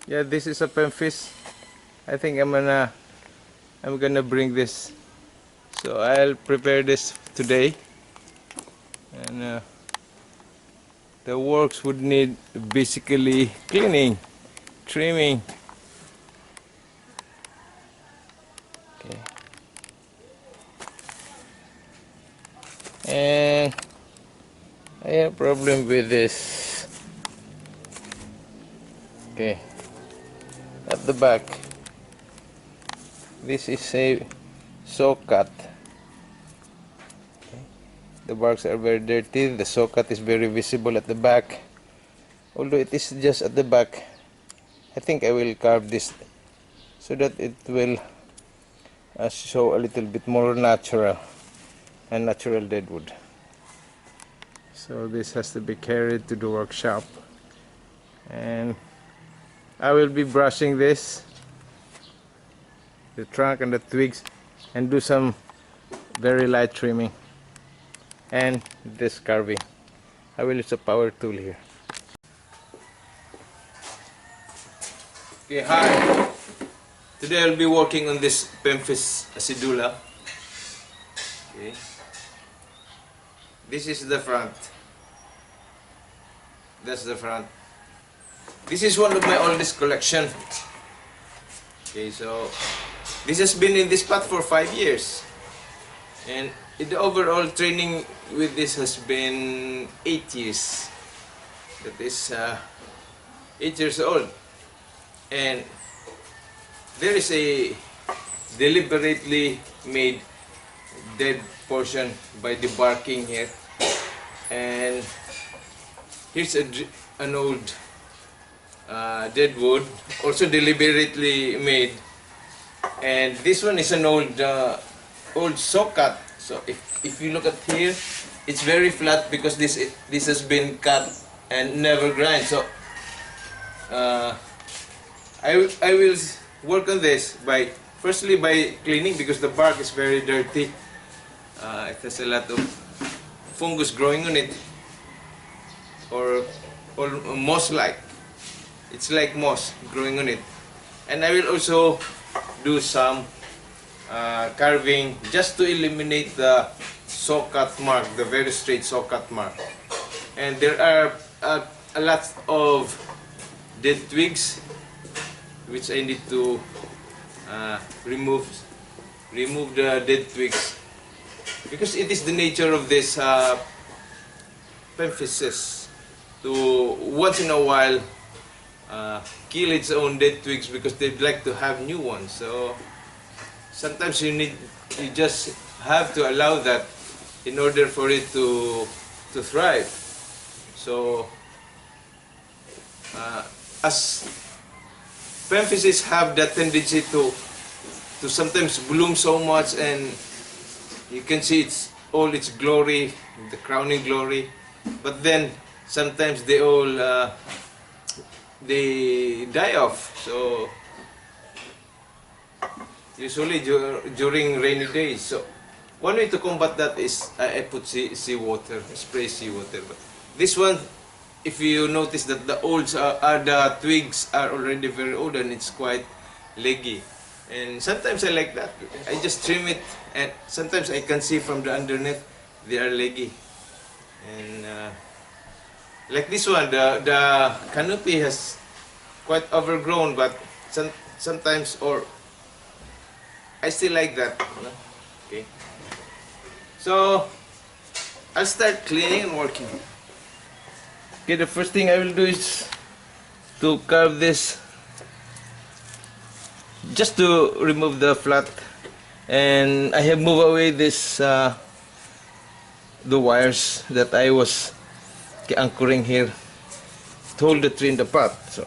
Yeah, this is a Pemphis. I think I'm gonna bring this. So I'll prepare this today, and the works would need basically cleaning, trimming. Okay. And I have problem with this. Okay, at the back. This is a saw cut. The barks are very dirty. The saw cut is very visible at the back. Although it is just at the back, I think I will carve this so that it will show a little bit more natural and natural deadwood. So this has to be carried to the workshop, and I will be brushing this, the trunk and the twigs, and do some very light trimming and this carving. I will use a power tool here. Okay, hi. Today I'll be working on this Pemphis acidula. Okay. This is the front. That's the front. This is one of my oldest collection. Okay, so this has been in this pot for 5 years, and the overall training with this has been 8 years. That is 8 years old, and there is a deliberately made dead portion by debarking here, and here's an old dead wood, also deliberately made, and this one is an old saw cut. So if you look at here, it's very flat because this has been cut and never grind. So I will work on this by firstly by cleaning, because the bark is very dirty. It has a lot of fungus growing on it, or moss-like. It's like moss growing on it. And I will also do some carving just to eliminate the saw cut mark, the very straight saw cut mark. And there are a lot of dead twigs which I need to remove the dead twigs, because it is the nature of this Pemphisis to once in a while kill its own dead twigs because they'd like to have new ones. So sometimes you just have to allow that in order for it to thrive. So as Pemphisis have that tendency to sometimes bloom so much, and you can see all its glory, the crowning glory, but then sometimes they all they die off. So usually during rainy days. So one way to combat that is I put seawater, spray seawater. But this one, if you notice that the the twigs are already very old and it's quite leggy, and sometimes I like that. I just trim it, and sometimes I can see from the underneath they are leggy. And like this one, the canopy has quite overgrown, but sometimes, or I still like that. Okay, so I'll start cleaning and working. Okay, the first thing I will do is to carve this, just to remove the flat, and I have moved away this the wires that I was anchoring here to hold the tree in the pot. So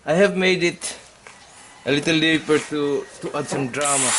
I have made it a little deeper to add some drama.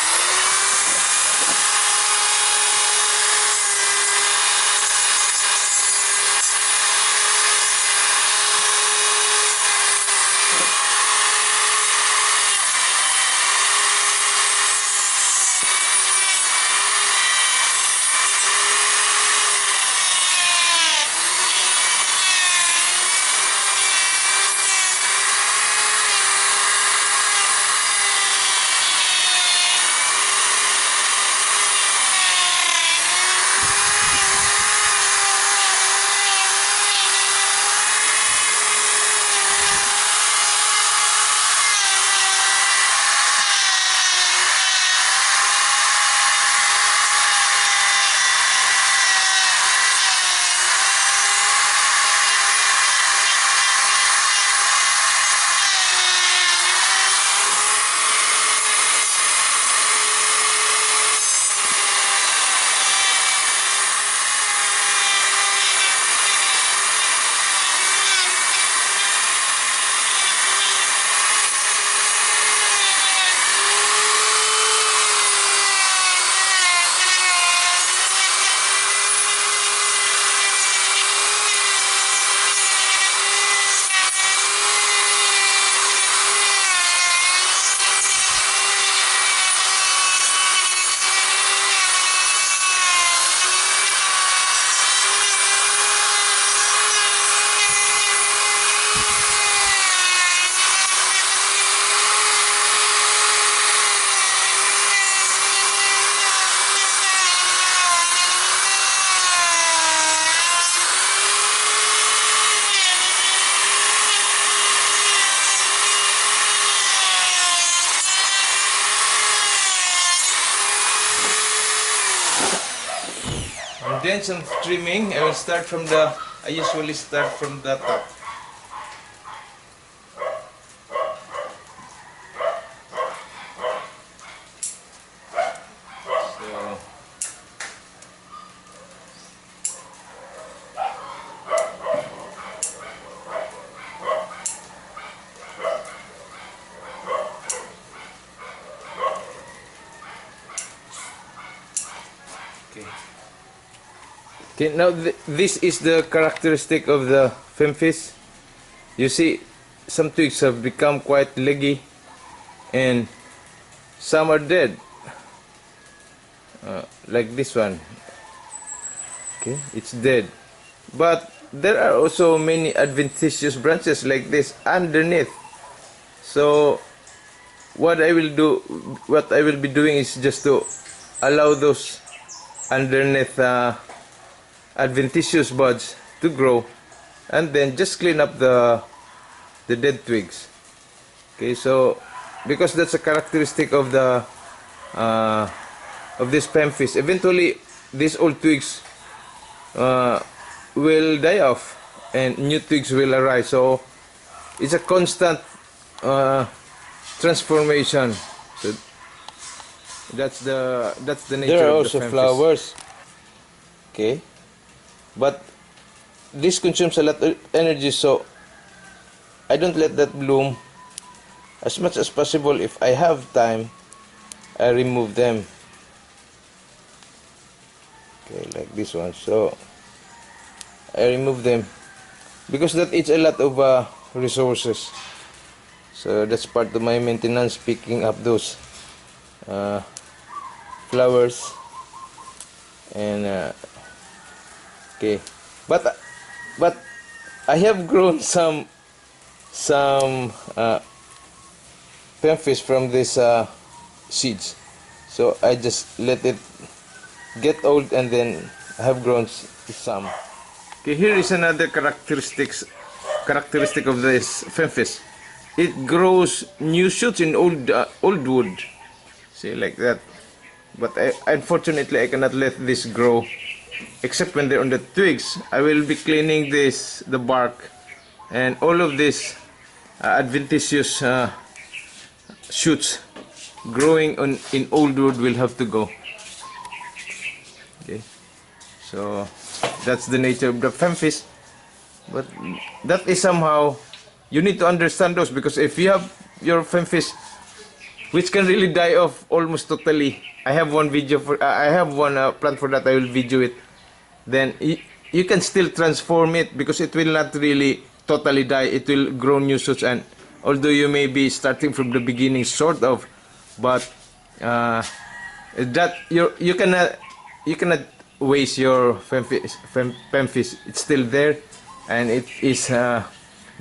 And then some trimming. I will start from the, I usually start from the top. So, okay. Okay, now this is the characteristic of the Femfis. You see, some twigs have become quite leggy and some are dead. Like this one. Okay, it's dead. But there are also many adventitious branches like this underneath. So what I will be doing is just to allow those underneath adventitious buds to grow, and then just clean up the dead twigs. Okay, so because that's a characteristic of the of this Femfis, eventually these old twigs will die off and new twigs will arise. So it's a constant transformation. So that's the nature There are of the also Femfis. flowers. Okay, but this consumes a lot of energy, so I don't let that bloom. As much as possible, if I have time, I remove them. Okay, like this one. So I remove them because that eats a lot of resources. So that's part of my maintenance, picking up those flowers. And okay, but I have grown some Femfis from these seeds, so I just let it get old and then have grown some. Okay, here is another characteristic of this Femfis. It grows new shoots in old wood. See, like that. But unfortunately, I cannot let this grow, except when they're on the twigs. I will be cleaning the bark, and all of these adventitious shoots growing in old wood will have to go. Okay, so that's the nature of the Femfis. But that is somehow you need to understand those, because if you have your femfish which can really die off almost totally, I have one video for I have one plan for that. I will video it. Then you can still transform it, because it will not really totally die. It will grow new shoots, and although you may be starting from the beginning sort of, but that you cannot waste your femfish. It's still there, and it is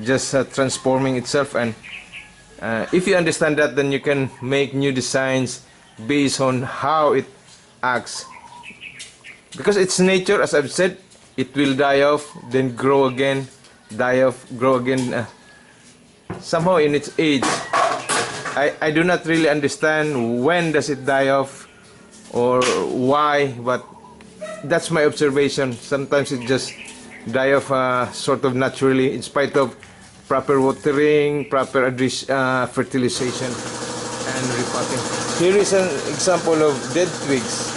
just transforming itself. And if you understand that, then you can make new designs based on how it acts, because it's nature. As I've said, it will die off, then grow again, die off, grow again. Somehow in its age, I do not really understand when does it die off or why, but that's my observation. Sometimes it just die off sort of naturally, in spite of proper watering, proper fertilization and repotting. Here is an example of dead twigs.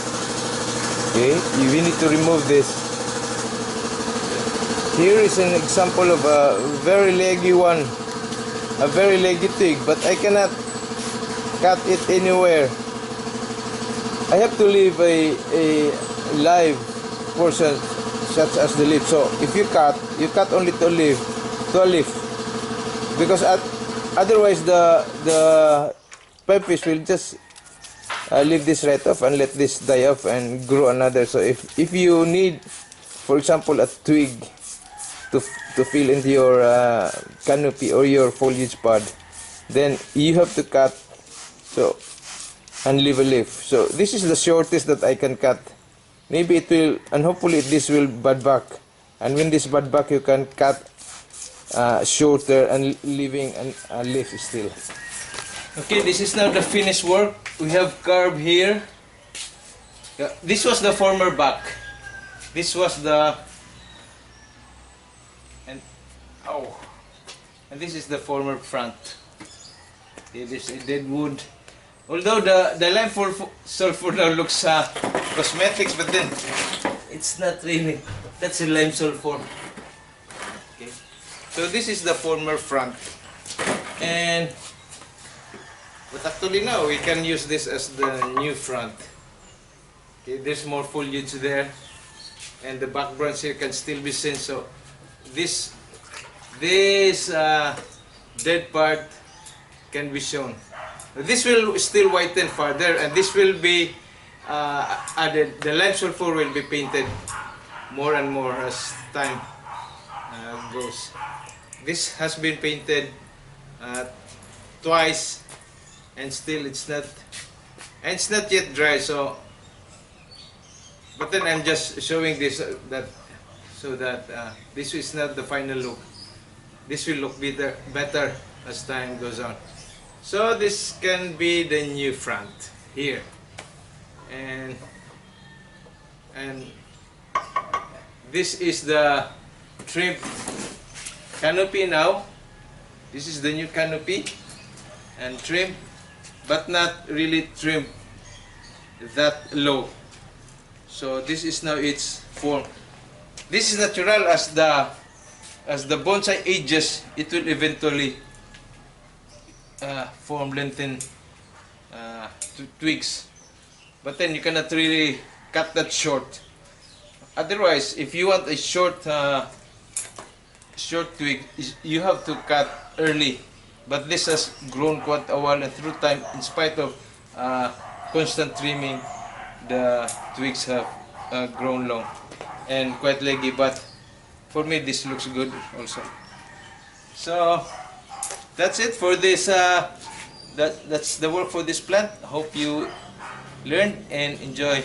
Okay, we need to remove this. Here is an example of a very leggy one, a very leggy twig, but I cannot cut it anywhere. I have to leave a live portion such as the leaf. So if you cut only to a leaf, because otherwise the femfish will just leave this right off and let this die off and grow another. So if you need, for example, a twig to fill into your canopy or your foliage pod, then you have to cut and leave a leaf. So this is the shortest that I can cut. Maybe it will, and hopefully this will bud back, and when this bud back, you can cut shorter and leaving a leaf still. Okay, this is now the finished work. We have carved here. This was the former back. This was the and this is the former front. It is a dead wood. Although the lime sulfur now looks cosmetics, but then it's not really. That's a lime sulfur. Okay. So this is the former front, but actually now we can use this as the new front. Okay, there's more foliage there, and the back branch here can still be seen. So this dead part can be shown. This will still whiten further, and this will be added. The lime sulfur will be painted more and more as time goes. This has been painted twice, and still it's not yet dry. So, but then I'm just showing this so that this is not the final look. This will look better as time goes on. So this can be the new front here, and this is the trim canopy now. This is the new canopy and trim, but not really trim that low. So this is now its form. This is natural. As the bonsai ages, it will eventually form lengthened twigs, but then you cannot really cut that short. Otherwise, if you want a short twig, you have to cut early. But this has grown quite a while, and through time, in spite of constant trimming, the twigs have grown long and quite leggy. But for me, this looks good also. So that's it for this. That's the work for this plant. Hope you learned and enjoy.